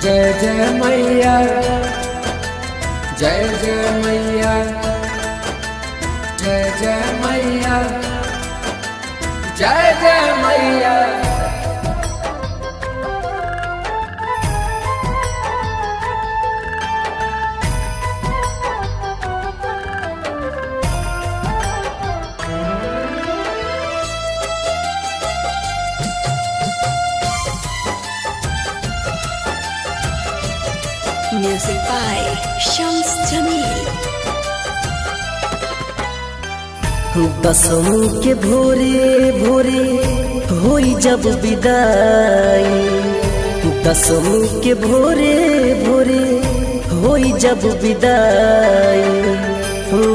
जय जय मैया, जय जय मैया, जय जय मैया, जय जय मैया। Music by Shams Jamil। दसवीं के भोरे भोरे होई जब विदाई, दसवीं के भोरे भोरे होई जब विदाई,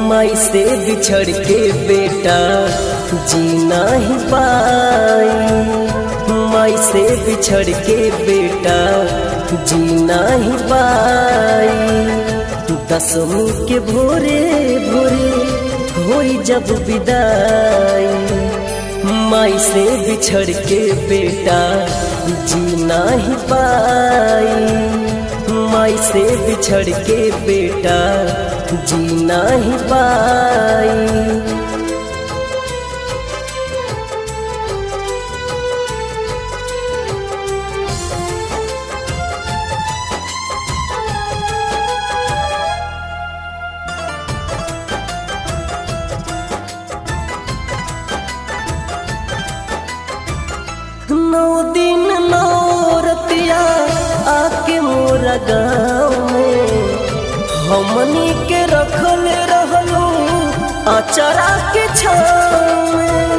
माई से बिछड़ के बेटा जीना ही पाई, माई से बिछड़ के बेटा जीना ही पाई। दसवीं के भोरे भोरे होई जब विदाई, माई से बिछड़ के बेटा जीना ही पाई, माई से बिछड़ के बेटा जीना ही पाई। नौ दिन नौ रतिया आके मोरा गाँव में हमनी के रखल रहलू अचरा के छाँव में।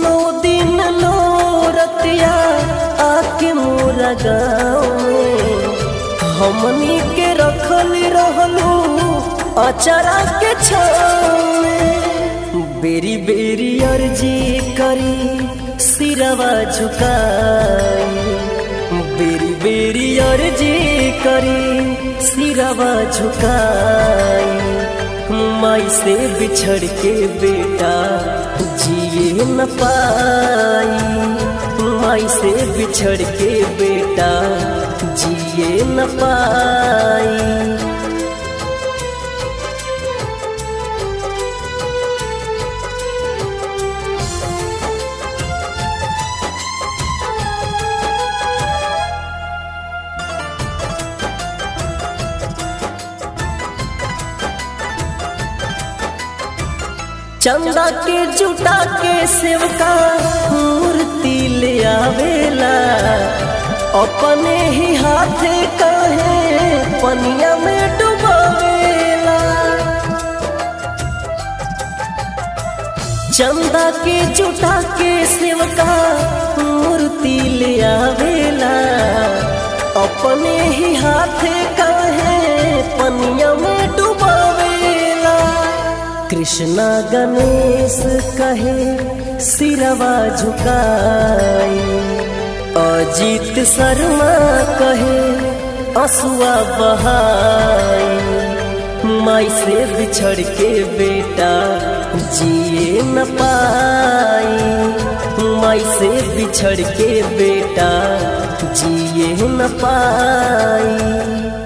नौ दिन नौ रतिया आके मोरा गाँव में हमनी के रखल रहलू अचरा के छाँव में। बेरी बेरी अर्जी करी सिरवा झुकाई, बेरी बेरी अर्जी करी सिरवा झुकाई, माई से बिछड़ के बेटा जिए न पाई, माई से बिछड़ के बेटा जिए न पाई। चंदा के जुटा के सेवका मूर्ति ले आवेला, अपने ही हाथे कहे पनिया में डुबावेला। चंदा के जुटा के सेवका मूर्ति ले आवेला, अपने ही हाथे कहे पनिया में डुबावेला। कृष्णा गणेश कहे सिरवा झुकाई, अजीत शर्मा कहे आंसुआ बहाई, माई से बिछड़ के बेटा जिए न पाई, माई से बिछड़ के बेटा जिए न पाई।